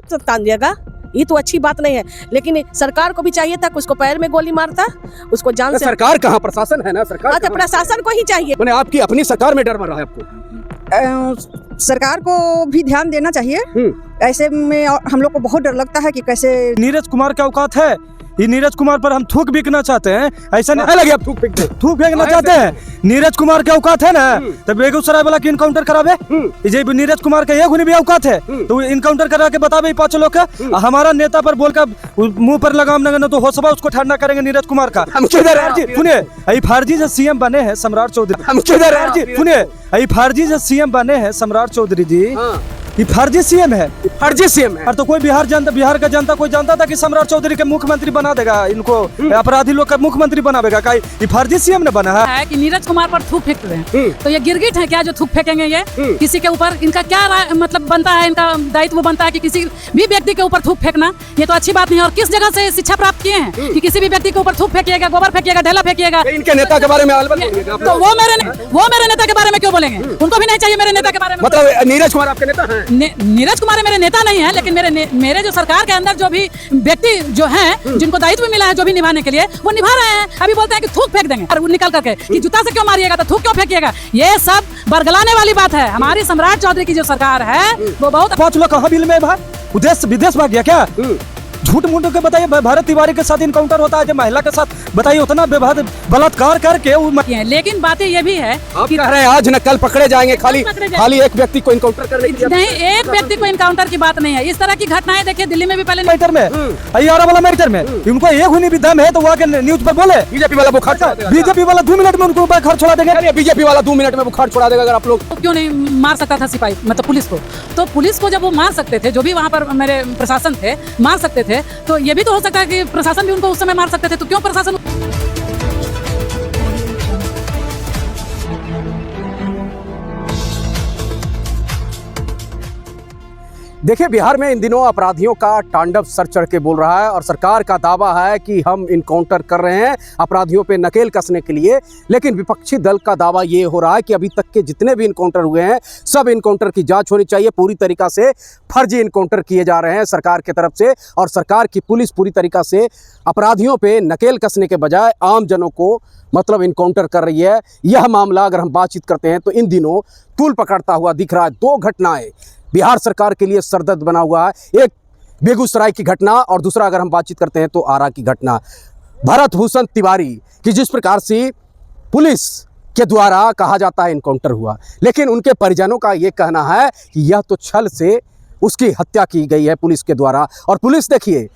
तान दिएगा, ये तो अच्छी बात नहीं है। लेकिन सरकार को भी चाहिए था कि उसको पैर में गोली मारता, उसको जान से। सरकार कहाँ, प्रशासन है ना, सरकार तो प्रशासन को ही चाहिए। मैंने आपकी अपनी सरकार में डर मर रहा है आपको? सरकार को भी ध्यान देना चाहिए। ऐसे में हम लोग को बहुत डर लगता है कि कैसे नीरज कुमार का औकात है। ये नीरज कुमार पर हम थूक बिकना चाहते हैं, ऐसा नहीं लगे आप थूक फेंकना चाहते हैं। नीरज कुमार के औकात है ना, तो बेगूसराय वाला की इनकाउंटर करावे। जे नीरज कुमार के एक भी औकात है तो इनकाउंटर करा के बतावे 5 लोग का। हमारा नेता पर बोलकर मुंह पर लगाम न तो हो सबा उसको ठंडा करेंगे नीरज कुमार का। सुनिए, फर्जी से सीएम बने हैं सम्राट चौधरी। सुनिए, फर्जी से सीएम बने हैं सम्राट चौधरी जी, ये फर्जी सीएम है, फर्जी सीएम है। और तो कोई बिहार का जनता कोई जानता था कि सम्राट चौधरी के मुख्यमंत्री बना देगा, इनको अपराधी लोग का मुख्यमंत्री बनावेगा? का ये फर्जी सीएम ने बना है कि नीरज कुमार पर थूक फेंकते हैं। तो ये गिरगिट है क्या जो थूक फेंकेंगे? ये किसी के ऊपर इनका क्या मतलब बनता है, इनका दायित्व बनता है कि किसी भी व्यक्ति के ऊपर थूक फेंकना? ये तो अच्छी बात नहीं है। और किस जगह से शिक्षा प्राप्त किए हैं कि किसी भी व्यक्ति के ऊपर थूक फेंकिएगा, गोबर फेंकिएगा, ढेला फेंकिएगा? इनके नेता के बारे में तो वो मेरे नेता के बारे में क्यों बोलेंगे? उनको भी नहीं चाहिए मेरे नेता के बारे में। मतलब नीरज कुमार आपके नेता है? नीरज कुमार मेरे नेता नहीं है, लेकिन मेरे जो सरकार के अंदर जो भी व्यक्ति जो हैं, जिनको दायित्व मिला है जो भी निभाने के लिए, वो निभा रहे हैं। अभी बोलते हैं कि थूक फेंक देंगे और निकल करके कि जूता से क्यों मारिएगा, तो थूक क्यों फेंकिएगा? ये सब बरगलाने वाली बात है। हमारी सम्राट चौधरी की जो सरकार है वो बहुत। 5 लोग कहाँ बिल में भाई विदेश भाग गया क्या? झूठ मूठ के बताइए, भारत तिवारी के साथ इनकाउंटर होता है, जो महिला के साथ बताइए उतना बलात्कार करके। लेकिन बातें ये भी है कि कह रहे हैं आज न कल पकड़े जाएंगे, खाली एक व्यक्ति को इनकाउंटर करने की नहीं, एक व्यक्ति को इनकाउंटर की बात नहीं है। इस तरह की घटनाएं देखिए दिल्ली में भी पहले मैटर में, अयारा वाला मैटर में उनको एक हुनी भी दम है तो वहाँ के न्यूज पर बोले बीजेपी वाला बुखार, बीजेपी वाला 2 मिनट में उनको बुखार छोड़ा देंगे। बीजेपी वाला 2 मिनट में बुखार छोड़ा देगा। अगर आप लोग क्यों नहीं मार सकता था सिपाही, मतलब पुलिस को? तो पुलिस को जब वो मार सकते थे, जो भी वहाँ पर मेरे प्रशासन थे मार सकते थे, तो ये भी तो हो सकता है कि प्रशासन भी उनको उस समय मार सकते थे। तो क्यों प्रशासन? देखिए, बिहार में इन दिनों अपराधियों का तांडव सर चढ़ के बोल रहा है और सरकार का दावा है कि हम इनकाउंटर कर रहे हैं अपराधियों पे नकेल कसने के लिए। लेकिन विपक्षी दल का दावा ये हो रहा है कि अभी तक के जितने भी इनकाउंटर हुए हैं सब इनकाउंटर की जांच होनी चाहिए। पूरी तरीक़ा से फर्जी इनकाउंटर किए जा रहे हैं सरकार की तरफ से, और सरकार की पुलिस पूरी तरीक़ा से अपराधियों पे नकेल कसने के बजाय आम जनों को मतलब इनकाउंटर कर रही है। यह मामला अगर हम बातचीत करते हैं तो इन दिनों तूल पकड़ता हुआ दिख रहा है। 2 घटनाएं बिहार सरकार के लिए सरदर्द बना हुआ है, एक बेगूसराय की घटना और दूसरा अगर हम बातचीत करते हैं तो आरा की घटना। भरत भूषण तिवारी की जिस प्रकार से पुलिस के द्वारा कहा जाता है इनकाउंटर हुआ, लेकिन उनके परिजनों का ये कहना है कि यह तो छल से उसकी हत्या की गई है पुलिस के द्वारा। और पुलिस देखिए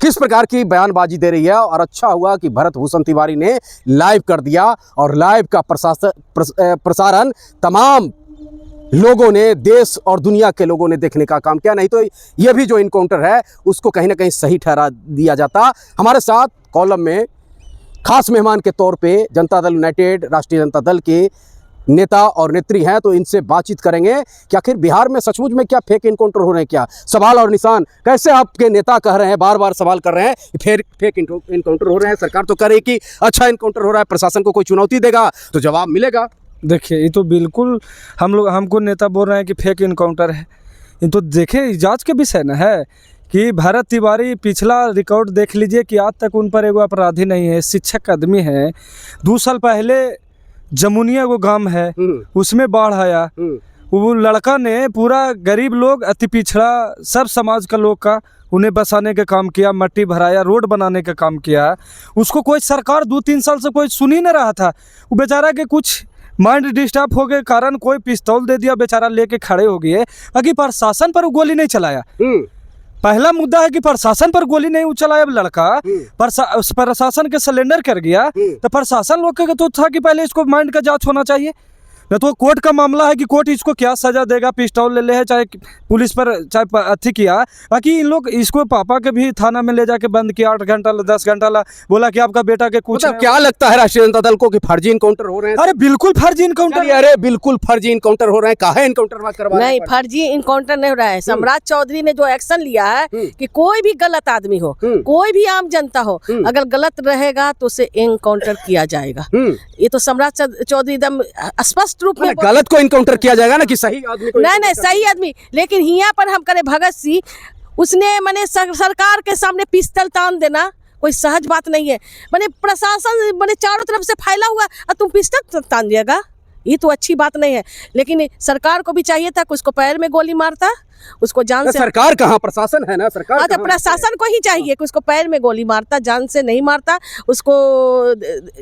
किस प्रकार की बयानबाजी दे रही है। और अच्छा हुआ कि भरत भूषण तिवारी ने लाइव कर दिया और लाइव का प्रसारण तमाम लोगों ने, देश और दुनिया के लोगों ने देखने का काम किया। नहीं तो ये भी जो इनकाउंटर है उसको कहीं ना कहीं सही ठहरा दिया जाता। हमारे साथ कॉलम में खास मेहमान के तौर पे जनता दल यूनाइटेड, राष्ट्रीय जनता दल के नेता और नेत्री हैं, तो इनसे बातचीत करेंगे कि आखिर बिहार में सचमुच में क्या फेक इनकाउंटर हो रहे हैं, क्या सवाल और निशान। कैसे आपके नेता कह रहे हैं, बार बार सवाल कर रहे हैं फेक इनकाउंटर हो रहे हैं, सरकार तो कह रही है कि अच्छा इनकाउंटर हो रहा है, प्रशासन को कोई चुनौती देगा तो जवाब मिलेगा। देखिए, ये तो बिल्कुल हमको नेता बोल रहे हैं कि फेक इनकाउंटर है। ये तो देखिए जांच के विषय न है कि भरत तिवारी पिछला रिकॉर्ड देख लीजिए कि आज तक उन पर एगो अपराधी नहीं है, शिक्षक आदमी है। 2 साल पहले जमुनिया वो गांव है उसमें बाढ़ आया, वो लड़का ने पूरा गरीब लोग, अति पिछड़ा सब समाज का लोग का उन्हें बसाने का काम किया, मट्टी भराया, रोड बनाने का काम किया। उसको कोई सरकार 2-3 साल से कोई सुन ही नहीं रहा था। वो बेचारा के कुछ माइंड डिस्टर्ब हो गए कारण कोई पिस्तौल दे दिया, बेचारा लेके खड़े हो गए। अभी प्रशासन पर गोली नहीं चलाया। पहला मुद्दा है कि प्रशासन पर गोली नहीं चलाया लड़का, प्रशासन के सिलेंडर कर गया। तो प्रशासन लोग का तो था कि पहले इसको माइंड का जांच होना चाहिए। न तो कोर्ट का मामला है कि कोर्ट इसको क्या सजा देगा, पिस्टौल ले ले है, चाहे पुलिस पर चाहे अथी किया। बाकी इन लोग इसको पापा के भी थाना में ले जाके बंद किया 8 घंटा 10 घंटा ला, बोला कि आपका बेटा के कुछ मतलब क्या लगता है राष्ट्रीय जनता दल को कि फर्जी इनकाउंटर हो रहे हैं? अरे बिल्कुल फर्जी इनकाउंटर, अरे बिल्कुल फर्जी इनकाउंटर हो रहे हैं। काहे इनकाउंटर करवा नहीं, फर्जी इनकाउंटर नहीं हो रहा है। सम्राट चौधरी ने जो एक्शन लिया है कि कोई भी गलत आदमी हो, कोई भी आम जनता हो, अगर गलत रहेगा तो उसे इनकाउंटर किया जाएगा। ये तो सम्राट चौधरी एकदम स्पष्ट रूप में गलत को इनकाउंटर किया जाएगा ना कि सही आदमी को? नहीं, सही आदमी। लेकिन यहाँ पर हम करे भगत सिंह उसने मैंने सरकार के सामने पिस्तल तान देना कोई सहज बात नहीं है। मैंने प्रशासन मैंने चारों तरफ से फैला हुआ और तुम पिस्तल तान दिएगा, ये तो अच्छी बात नहीं है। लेकिन सरकार को भी चाहिए था कि उसको पैर में गोली मारता, उसको जान से। सरकार कहाँ, प्रशासन है ना, सरकार हाँ, तो प्रशासन को ही चाहिए कि उसको पैर में गोली मारता, जान से नहीं मारता, उसको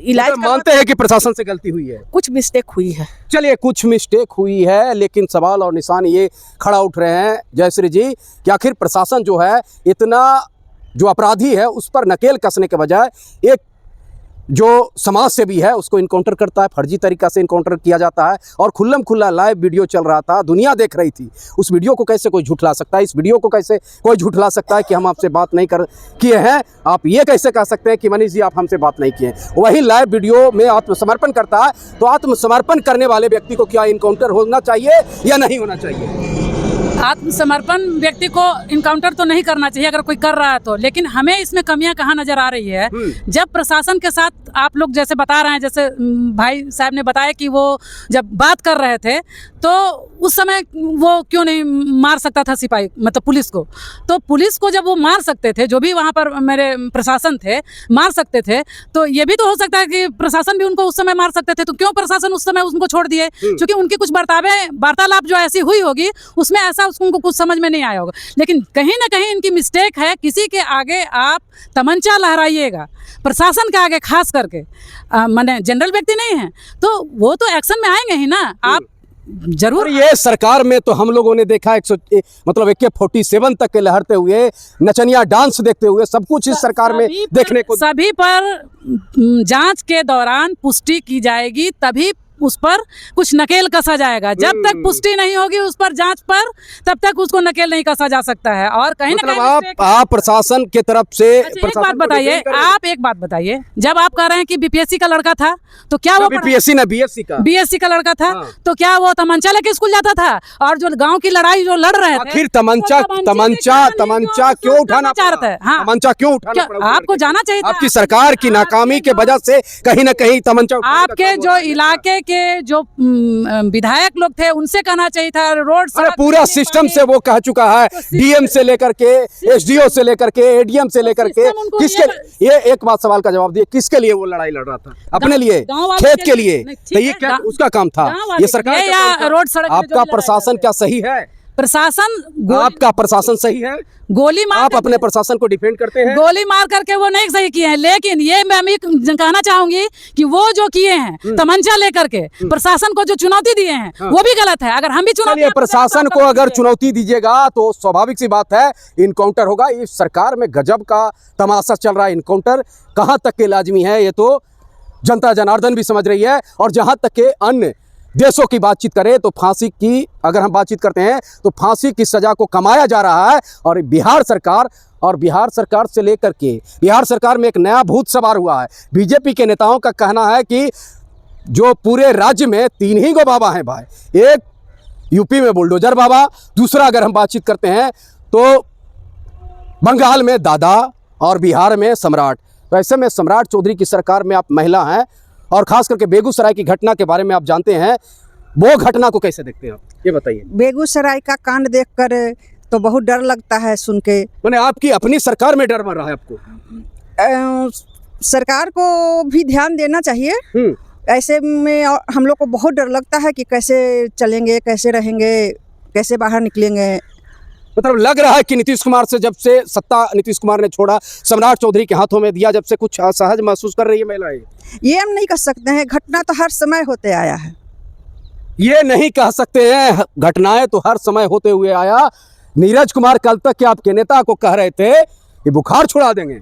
इलाज मानते हैं कि प्रशासन से गलती हुई है, कुछ मिस्टेक हुई है। चलिए कुछ मिस्टेक हुई है, लेकिन सवाल और निशान ये खड़ा उठ रहे हैं जयश्री जी कि आखिर प्रशासन जो है इतना जो अपराधी है उस पर नकेल कसने के बजाय एक जो समाज सेवी है उसको इनकाउंटर करता है, फर्जी तरीका से इनकाउंटर किया जाता है। और खुल्लम खुल्ला लाइव वीडियो चल रहा था, दुनिया देख रही थी। उस वीडियो को कैसे कोई झुठला सकता है? इस वीडियो को कैसे कोई झुठला सकता है कि हम आपसे बात नहीं किए हैं? आप ये कैसे कह सकते हैं कि मनीष जी आप हमसे बात नहीं किए? वही लाइव वीडियो में आत्मसमर्पण करता है, तो आत्मसमर्पण करने वाले व्यक्ति को क्या इनकाउंटर होना चाहिए या नहीं होना चाहिए? आत्मसमर्पण व्यक्ति को इनकाउंटर तो नहीं करना चाहिए अगर कोई कर रहा है तो, लेकिन हमें इसमें कमियां कहाँ नजर आ रही है। जब प्रशासन के साथ आप लोग जैसे बता रहे हैं, जैसे भाई साहब ने बताया कि वो जब बात कर रहे थे तो उस समय वो क्यों नहीं मार सकता था सिपाही, मतलब पुलिस को? तो पुलिस को जब वो मार सकते थे, जो भी वहाँ पर मेरे प्रशासन थे मार सकते थे, तो ये भी तो हो सकता है कि प्रशासन भी उनको उस समय मार सकते थे। तो क्यों प्रशासन उस समय उनको छोड़ दिए? क्योंकि उनकी कुछ वार्तालाप जो ऐसी हुई होगी उसमें ऐसा उनको कुछ समझ में नहीं आया होगा। लेकिन कहीं ना कहीं इनकी मिस्टेक है। किसी के आगे आप तमंचा लहराइएगा, प्रशासन के आगे खास करके, माने जनरल व्यक्ति नहीं है तो वो तो एक्शन में आएंगे ही ना। आप जरूर ये सरकार में तो हम लोगों ने देखा मतलब AK-47 तक के लहरते हुए, नचनिया डांस देखते हुए, सब कुछ इस सरकार में देखने को। सभी पर जांच के दौरान पुष्टि की जाएगी, तभी उस पर कुछ नकेल कसा जाएगा। जब तक पुष्टि नहीं होगी उस पर जांच पर, तब तक उसको नकेल नहीं कसा जा सकता है। और कहीं ना कहीं आप प्रशासन की तरफ से एक बात बताइए, आप एक बात बताइए, जब आप कह रहे हैं कि BPSC का लड़का था तो क्या वो BPSC ना BSc का लड़का था, तो क्या वो तमंचा लेके स्कूल जाता था? और जो गांव की लड़ाई जो लड़ रहे थे, आखिर तमंचा क्यों उठाना चाहते हैं? तमंचा क्यों उठाना? आपको जाना चाहिए। आपकी सरकार की नाकामी के वजह से कहीं ना कहीं तमंचा, आपके जो इलाके के जो विधायक लोग थे उनसे कहना चाहिए था। रोड पूरा सिस्टम से वो कह चुका है, DM से लेकर के SDO से लेकर के ADM से लेकर के, किसके, ये एक बात सवाल का जवाब दिए, किसके लिए वो लड़ाई लड़ रहा था? अपने लिए, खेत के लिए? तो ये क्या उसका काम था? ये सरकार या रोड सड़क? आपका प्रशासन क्या सही है? प्रशासन, आपका प्रशासन सही है? गोली मार, आप अपने प्रशासन को डिफेंड करते हैं? गोली मार करके वो नहीं सही किए हैं, लेकिन ये मैं कहना चाहूंगी कि वो जो किए हैं तमंचा लेकर के प्रशासन को जो चुनौती दिए हैं वो भी गलत है। अगर हम भी चुनौती, प्रशासन को अगर चुनौती दीजिएगा तो स्वाभाविक सी बात है इनकाउंटर होगा। इस सरकार में गजब का तमाशा चल रहा है। इनकाउंटर कहाँ तक के लाजमी है ये तो जनता जनार्दन भी समझ रही है। और जहाँ तक के अन्य देशों की बातचीत करें तो फांसी की अगर हम बातचीत करते हैं तो फांसी की सजा को कमाया जा रहा है। और बिहार सरकार से लेकर के बिहार सरकार में एक नया भूत सवार हुआ है। बीजेपी के नेताओं का कहना है कि जो पूरे राज्य में 3 ही गो बाबा हैं भाई, एक यूपी में बुलडोजर बाबा, दूसरा अगर हम बातचीत करते हैं तो बंगाल में दादा और बिहार में सम्राट। तो ऐसे में सम्राट चौधरी की सरकार में आप महिला हैं और खास करके बेगूसराय की घटना के बारे में आप जानते हैं, वो घटना को कैसे देखते हैं आप, ये बताइए। बेगूसराय का कांड देखकर तो बहुत डर लगता है सुन के। मैंने आपकी अपनी सरकार में डर मर रहा है आपको? सरकार को भी ध्यान देना चाहिए। ऐसे में हम लोग को बहुत डर लगता है कि कैसे चलेंगे, कैसे रहेंगे, कैसे बाहर निकलेंगे। मतलब लग रहा है कि नीतीश कुमार से जब से सत्ता नीतीश कुमार ने छोड़ा, सम्राट चौधरी के हाथों में दिया, जब से कुछ असहज महसूस कर रही है महिलाएं? ये हम नहीं कह सकते हैं, घटना तो हर समय होते आया है। ये नहीं कह सकते हैं, घटनाएं तो हर समय होते हुए आया। नीरज कुमार कल तक के आपके नेता को कह रहे थे कि बुखार छुड़ा देंगे।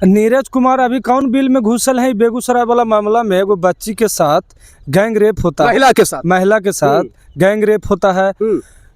नीरज कुमार अभी कौन बिल में घुसल है? बेगूसराय वाला मामला में वो बच्ची के साथ गैंग रेप होता है, महिला के साथ गैंग रेप होता है।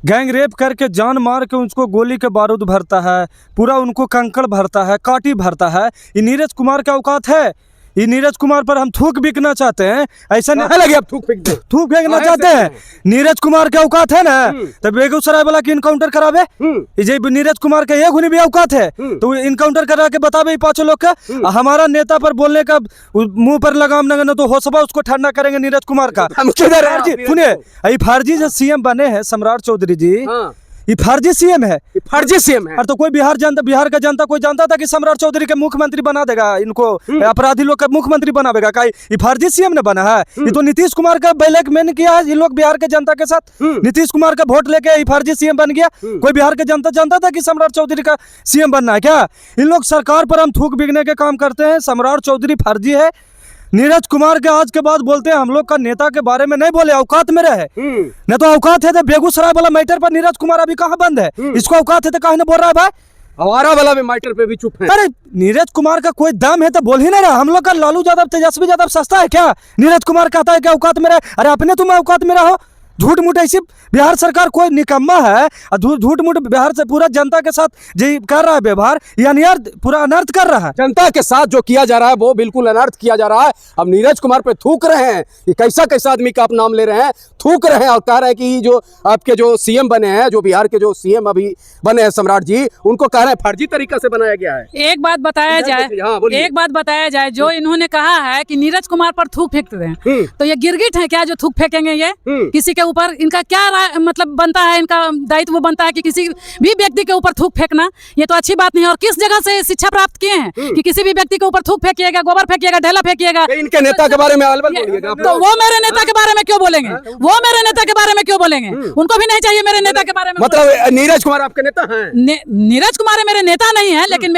गैंग रेप करके जान मार के उसको गोली के बारूद भरता है, पूरा उनको कंकड़ भरता है, काटी भरता है। ये नीरज कुमार का औकात है? ये नीरज कुमार पर हम थूक बिकना चाहते हैं? ऐसा नहीं लगे आप थूक फेंकना चाहते हैं? नीरज कुमार के औकात है ना तो बेगूसराय वाला की इनकाउंटर करावे। नीरज कुमार का एक भी औकात है तो इनकाउंटर करा के बतावे 5 लोग का। हमारा नेता पर बोलने का मुंह पर लगाम न तो होसबा उसको ठंडा करेंगे नीरज कुमार का। सुनिए, फर्जी जो CM बने हैं सम्राट चौधरी जी, ये फर्जी सीएम है। फर्जी सीएम है। और तो कोई बिहार का जनता कोई जानता था कि सम्राट चौधरी के मुख्यमंत्री बना देगा इनको, अपराधी लोग का मुख्यमंत्री बनावेगा? का ये फर्जी सीएम ने बना है? ये तो नीतीश कुमार का बैलेक मैन किया है इन लोग बिहार के जनता के साथ। नीतीश कुमार का वोट लेके ये फर्जी सीएम बन गया। कोई बिहार के जनता जानता था कि सम्राट चौधरी का सीएम बनना है क्या? इन लोग सरकार पर हम थूक बिकने के काम करते हैं। सम्राट चौधरी फर्जी है। नीरज कुमार के आज के बाद बोलते हैं हम लोग का नेता के बारे में नहीं बोले, औकात में रहे। नहीं तो औकात है तो बेगूसराय वाला मैटर पर नीरज कुमार अभी कहाँ बंद है? इसको औकात है तो कहाँ नहीं बोल रहा है भाई? आवारा वाला भी मैटर पे भी चुप है। अरे नीरज कुमार का कोई दम है तो बोल ही नहीं रहा। हम लोग का लालू यादव तेजस्वी यादव सस्ता है क्या? नीरज कुमार कहता है कि औकात में रहे। अरे अपने तुम औकात में रहो। झूठ मूठ ऐसी बिहार सरकार कोई निकम्मा है, झूठ मूठ बिहार से पूरा जनता के साथ जो कर रहा है व्यवहार, ये अनर्थ, पूरा अनर्थ कर रहा है। जनता के साथ जो किया जा रहा है वो बिल्कुल अनर्थ किया जा रहा है। अब नीरज कुमार पे थूक रहे हैं कि कैसा कैसा आदमी का आप नाम ले रहे हैं, थूक रहे हैं और कह रहे हैं कि जो आपके जो सीएम बने हैं, जो बिहार के जो सीएम अभी बने हैं सम्राट जी, उनको कह रहे हैं फर्जी तरीका से बनाया गया है। एक बात बताया जाए, जो इन्होंने कहा है कि नीरज कुमार पर थूक फेंकते हैं, तो ये गिरगिट है क्या जो थूक फेंकेंगे? ये किसी के ऊपर इनका क्या मतलब बनता है, इनका दायित्व बनता है कि किसी भी व्यक्ति के ऊपर थूक फेंकना? ये तो अच्छी बात नहीं है। और किस जगह से शिक्षा प्राप्त किए हैं कि किसी भी व्यक्ति के ऊपर थूक फेंकिएगा, गोबर फेंकिएगा, ढेला फेंकिएगा? इनके नेता के बारे में अलबल बोलिएगा। तो वो मेरे नेता के बारे में क्यों बोलेंगे? वो मेरे नेता के बारे में क्यों बोलेंगे? उनको भी नहीं चाहिए मेरे नेता के बारे में। मतलब नीरज कुमार आपके नेता हैं? नीरज कुमार मेरे नेता नहीं है, लेकिन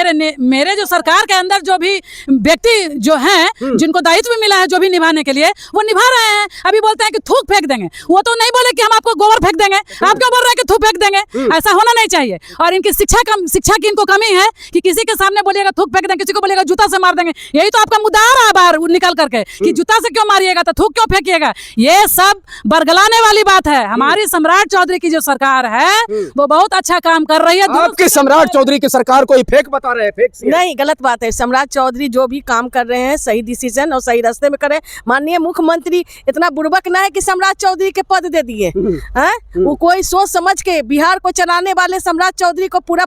मेरे जो सरकार के अंदर जो भी व्यक्ति जो हैं, जिनको दायित्व मिला है जो भी निभाने के लिए, वो निभा रहे हैं। अभी बोलते हैं कि थूक फेंक देंगे। वो तो नहीं बोले कि हम आपको गोबर फेंक देंगे, आप क्यों बोल रहे हैं कि थूक फेंक देंगे? ऐसा होना नहीं चाहिए। और इनकी शिक्षा की इनको कमी है कि किसी के सामने बोलिएगा थूक फेंक देंगे, किसी को बोलिएगा जूता से मार देंगे। यही तो आपका मुद्दा आ रहा है बाहर निकल करके कि जूता से क्यों मारिएगा, तो थूक क्यों फेंकिएगा? ये सब बरगलाने वाली बात है। हमारी सम्राट चौधरी की जो सरकार है वो बहुत अच्छा काम कर रही है। आपके सम्राट चौधरी की सरकार को फेक बता रहे हैं? फेक नहीं, गलत बात है। सम्राट चौधरी जो भी काम कर रहे हैं सही डिसीजन और सही रास्ते में कर रहे हैं। माननीय मुख्यमंत्री इतना बुड़बक ना है कि सम्राट चौधरी के पद दे दिए हैं। वो कोई सोच समझ के बिहार को चलाने वाले सम्राट चौधरी को पूरा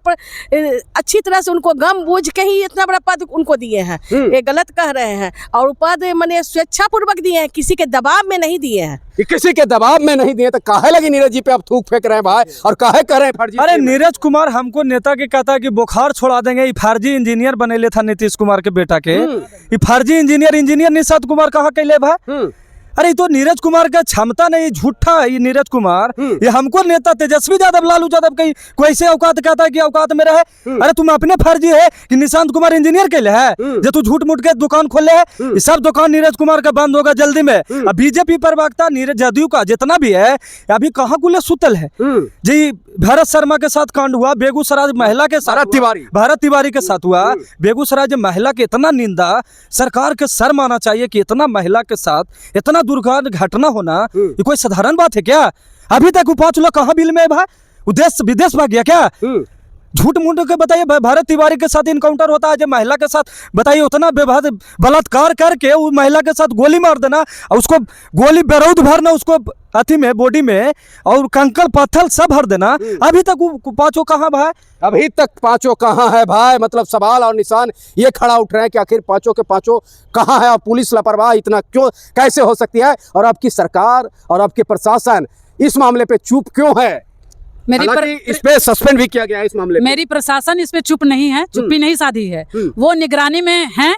अच्छी तरह से उनको गम बूझ के ही इतना बड़ा पद उनको दिए हैं। ये गलत कह रहे हैं। और पद मैंने स्वेच्छा पूर्वक दिए हैं, किसी के दबाव में नहीं दिए हैं। किसी के दबाव में नहीं दिए तो काहे लगी नीरज जी पे आप थूक फेंक रहे हैं भाई, और काहे कर रहे हैं फर्जी? अरे नीरज कुमार हमको नेता के कहता है कि बुखार छोड़ा देंगे। ये फर्जी इंजीनियर बनेले था नीतीश कुमार के बेटा के। ये फर्जी इंजीनियर निषाद कुमार कहाँ कैले भाई? अरे तो नीरज कुमार का क्षमता नहीं, झूठा है ये नीरज कुमार। ये हमको नेता तेजस्वी यादव, लालू यादव कहीं कोई ऐसे औकात कहता है कि औकात में रहे। अरे तुम अपने फर्जी है कि निशांत कुमार इंजीनियर के लिए है जो तू झूठ मूठ के दुकान खोले है। ये सब दुकान नीरज कुमार का बंद होगा जल्दी में। अब बीजेपी प्रवक्ता नीरज जदयू का जितना भी है अभी कहाँ कुल सुतल है जी। भरत शर्मा के साथ कांड हुआ, बेगूसराय महिला के साथ भारत तिवारी के साथ हुआ। बेगूसराय जो महिला के इतना निंदा, सरकार के सर माना चाहिए कि इतना महिला के साथ इतना दुर्घटना होना ये कोई साधारण बात है क्या? अभी तक वो 5 लोग कहाँ बिल में है भाई? वो देश विदेश भाग गया क्या? झूठ मूठ के बताइए। भारत तिवारी के साथ इनकाउंटर होता है, जो महिला के साथ बताइए उतना बलात्कार करके वो महिला के साथ गोली मार देना, और उसको गोली बारूद भरना उसको अथी में बॉडी में, और कंकड़ पत्थर सब भर देना। अभी तक वो 5 कहाँ भाई? अभी तक 5 कहाँ है भाई? मतलब सवाल और निशान ये खड़ा उठ रहे हैं कि आखिर 5 के 5 कहाँ है? और पुलिस लापरवाह इतना क्यों, कैसे हो सकती है? और आपकी सरकार और आपके प्रशासन इस मामले पे चुप क्यों है? इस पे सस्पेंड भी किया गया है इस मामले में। मेरी प्रशासन इस पे चुप नहीं है, चुप्पी नहीं साधी है। वो निगरानी में हैं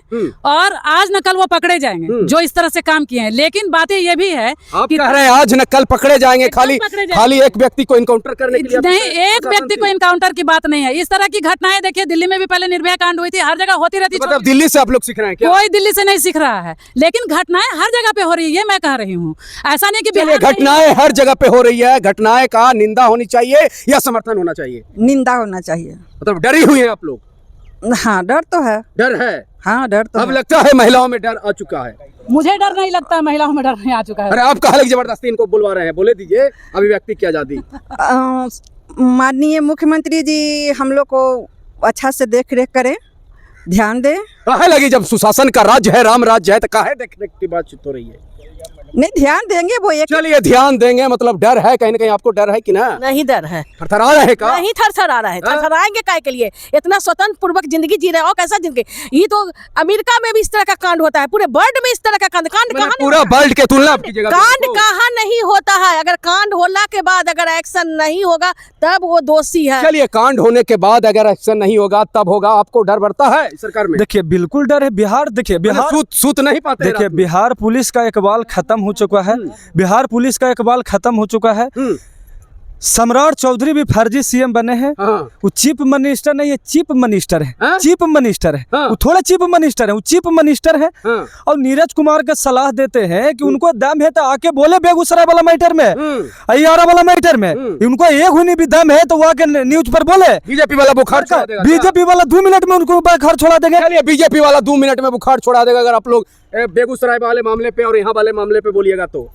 और आज न कल वो पकड़े जाएंगे जो इस तरह से काम किए हैं। लेकिन बातें ये भी है आप कह रहे हैं आज न कल पकड़े जाएंगे, खाली एक व्यक्ति को इनकाउंटर करने के लिए? नहीं, एक व्यक्ति को इनकाउंटर की बात नहीं है। इस तरह की घटनाएं देखिए, दिल्ली में भी पहले निर्भया कांड हुई थी, हर जगह होती रहती। मतलब दिल्ली से आप लोग सीख रहे हैं क्या? कोई दिल्ली से नहीं सीख रहा है, लेकिन घटनाएं हर जगह पे हो रही है, ये मैं कह रही हूँ। ऐसा नहीं कि घटनाएं हर जगह पे हो रही है, घटनाएं का निंदा होनी चाहिए या समर्थन होना चाहिए? निंदा होना चाहिए। मतलब डरी हुई है आप लोग? हाँ, डर तो है। डर है? हाँ, डर तो अब लगता है महिलाओं में डर आ चुका है। मुझे डर नहीं लगता, महिलाओं में डर नहीं आ चुका है। अरे आप कहा जबरदस्ती इनको बुलवा रहे हैं, बोले दीजिए अभिव्यक्ति की आजादी। माननीय मुख्यमंत्री जी हम लोग को अच्छा से देख रेख करें, ध्यान दें। काहे लगी जब सुशासन का राज्य है, राम राज्य है, तो काहे देख रेख की बातचीत हो रही है? नहीं ध्यान देंगे वो एक चलिए ध्यान देंगे, मतलब डर है कहीं ना कहीं, आपको डर है कि ना? नहीं डर है, थरथरा रहे का? नहीं थरथरा रहा है, थरथराएंगे काय के लिए? इतना स्वतंत्र पूर्वक जिंदगी जी रहे हो, कैसा जिंदगी? ये तो अमेरिका में भी इस तरह का कांड होता है, पूरे वर्ल्ड में इस तरह का कांड कहाँ पूरा वर्ल्ड के तुलना आप कीजिएगा। कांड कहाँ नहीं होता है? अगर कांड होने के बाद अगर एक्शन नहीं होगा तब वो दोषी है। चलिए कांड होने के बाद अगर एक्शन नहीं होगा तब होगा, आपको डर बढ़ता है सरकार में? देखिए बिल्कुल डर है। बिहार, देखिए बिहार सूत नहीं पाते। देखिए बिहार पुलिस का इकबाल खत्म हो चुका है, बिहार पुलिस का इकबाल खत्म हो चुका है। सम्राट चौधरी भी फर्जी सीएम बने हैं। वो चीफ मिनिस्टर नहीं है, चीफ मिनिस्टर है। चीफ मिनिस्टर है, वो थोड़ा चीफ मिनिस्टर है, वो चीफ मिनिस्टर है। और नीरज कुमार का सलाह देते हैं कि उनको दम है तो आके बोले बेगूसराय वाला मैटर में, अयारा वाला मैटर में। उनको एक हुनी भी दम है तो वो आके न्यूज पर बोले। बीजेपी वाला बुखार छोड़ा देगा, बीजेपी वाला 2 मिनट में उनको बुखार छोड़ा देगा। चलिए बीजेपी वाला 2 मिनट में बुखार छोड़ा देगा अगर आप लोग बेगूसराय वाले मामले पे और यहाँ वाले मामले पे बोलिएगा तो।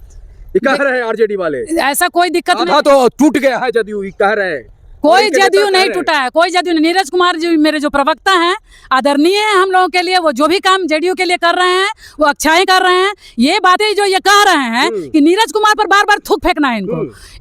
ये कह रहे हैं आरजेडी वाले, ऐसा कोई दिक्कत नहीं, तो टूट गया है जदयू, कह रहे हैं। कोई जदयू नहीं टूटा है, कोई जदयू नहीं। नीरज कुमार जी मेरे जो प्रवक्ता हैं, आदरणीय है हम लोगों के लिए। वो जो भी काम जेडीयू के लिए कर रहे हैं वो अच्छाई कर रहे हैं। ये बातें जो ये कह रहे हैं कि नीरज कुमार पर बार बार थूक फेंकना है,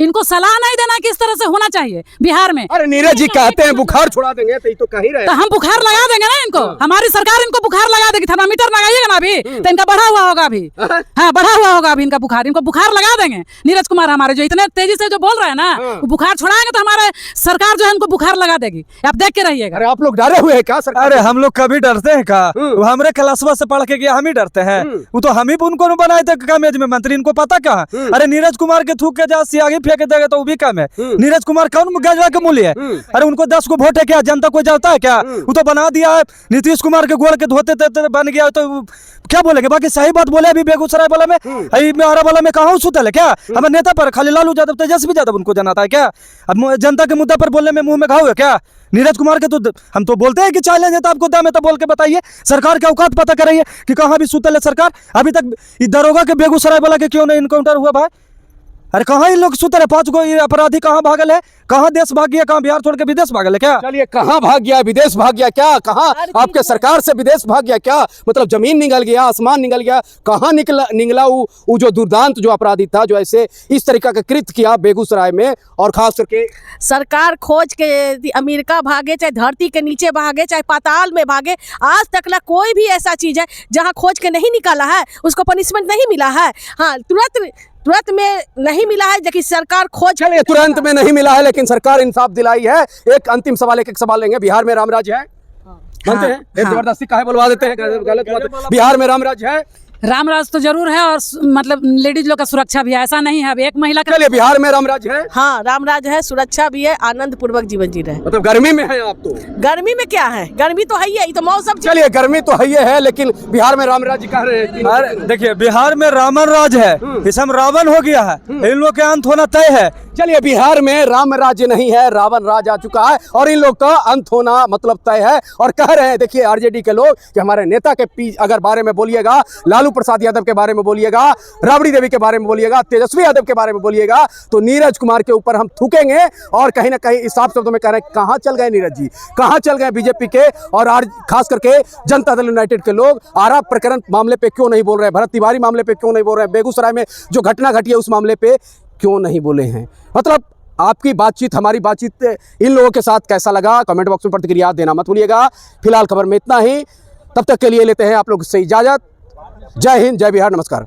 इनको सलाह नहीं देना कि इस तरह से होना चाहिए बिहार में। अरे नीरज जी कहते हैं बुखार छुड़ा देंगे, तो ये तो कह ही रहे। तो हम बुखार लगा देंगे ना इनको, हमारी सरकार इनको बुखार लगा देगी। थर्मामीटर लगाइएगा ना अभी तो इनका बढ़ा हुआ होगा अभी, हाँ बढ़ा हुआ होगा अभी इनका बुखार। इनको बुखार लगा देंगे नीरज कुमार हमारे, जो इतने तेजी से जो बोल रहे हैं ना, वो बुखार छुड़ाएंगे तो हमारे सरकार जो है इनको बुखार लगा देगी। आप देख के रहिएगा। अरे आप लोग डरे हुए हैं क्या सरकार? अरे हम लोग कभी डरते हैं का? वो हमरे क्लासवा से पढ़ के गया, हम ही डरते हैं? वो तो हम ही उनको बनाए थे कामेज में मंत्री, इनको पता क्या? अरे नीरज कुमार के थूक के जा आगे फेंक देगा तो वो भी काम है। नीरज कुमार कौन गजवा के मूल्य है? अरे उनको 10 को वोट है क्या? जनता को जाता है क्या? वो तो बना दिया है। नीतीश कुमार के गोड़ के धोते थे बन गया, तो क्या बोलेंगे? बाकी सही बात बोले। अभी बेगूसराय वाला में, आरा वाला में कहाँ सुतल है क्या? हमारे नेता पर खाली लालू यादव, तेजस्वी यादव उनको जनाता है क्या? अब जनता के मुद्दा पर बोलने में मुंह में घाव है क्या? नीरज कुमार के तो हम तो बोलते हैं कि चैलेंज है तो आपको दम है तो बोल के बताइए। सरकार के औकात पता करिए कि कहाँ भी सुतल है सरकार। अभी तक दरोगा के बेगूसराय वाला के क्यों नहीं इनकाउंटर हुआ भाई? अरे कहाँ इन लोग सुतल है? 5 गो अपराधी कहाँ भागल है? कहाँ देश भाग गया? कहाँ बिहार छोड़ के विदेश भागल है क्या? चलिए कहाँ भाग गया? विदेश भाग गया क्या? कहाँ आपके सरकार से विदेश भाग गया क्या? मतलब जमीन निकल गया, आसमान निकल गया, कहाँ निकला वो जो दुर्दांत जो अपराधी था, जो ऐसे इस तरीका का कृत्य किया बेगूसराय में। और खास करके सरकार खोज के अमेरिका भागे, चाहे धरती के नीचे भागे, चाहे पाताल में भागे, आज तक ना कोई भी ऐसा चीज है जहाँ खोज के नहीं निकाला है, उसको पनिशमेंट नहीं मिला है। हाँ तुरंत में नहीं मिला है, जबकि सरकार खोज। चलिए तुरंत में नहीं मिला है लेकिन सरकार इंसाफ दिलाई है। एक अंतिम सवाल, एक सवाल लेंगे। बिहार में रामराज है? मानते हैं? एक जबरदस्ती काहे बोलवा देते हैं, गलत बात। बिहार में रामराज है? रामराज तो जरूर है, और मतलब लेडीज लोग का सुरक्षा भी है, ऐसा नहीं है। अब एक महिला चलिए बिहार में रामराज है? हाँ रामराज है, सुरक्षा भी है, आनंद पूर्वक जीवन जी रहे। मतलब गर्मी में है आप तो? गर्मी में क्या है, गर्मी तो है ही है, ये तो मौसम। चलिए गर्मी तो है लेकिन बिहार में रामराज कह रहे हैं। अरे देखिए बिहार में रावण राज है, इस हम रावण हो गया है, इन लोग के अंत होना तय है। चलिए बिहार में राम राज्य नहीं है, रावण राज आ चुका है और इन लोग का अंत होना मतलब तय है। और कह रहे हैं देखिए आरजेडी के लोग कि हमारे नेता के अगर बारे में बोलिएगा, लालू प्रसाद यादव के बारे में बोलिएगा, राबड़ी देवी के बारे में बोलिएगा, तेजस्वी यादव के बारे में बोलिएगा, तो नीरज कुमार के ऊपर हम थूकेंगे। और कहीं ना कहीं इस साफ शब्दों में कह रहे हैं कहाँ चल गए नीरज जी, कहाँ चल गए बीजेपी के और खास करके जनता दल यूनाइटेड के लोग? आरा प्रकरण मामले पे क्यों नहीं बोल रहे हैं? भरत तिवारी मामले पे क्यों नहीं बोल रहे हैं? बेगूसराय में जो घटना घटी है उस मामले पे क्यों नहीं बोले हैं? मतलब आपकी बातचीत, हमारी बातचीत इन लोगों के साथ कैसा लगा? कमेंट बॉक्स में प्रतिक्रिया देना मत भूलिएगा। फिलहाल खबर में इतना ही, तब तक के लिए लेते हैं आप लोग से इजाजत। जय हिंद, जय बिहार, नमस्कार।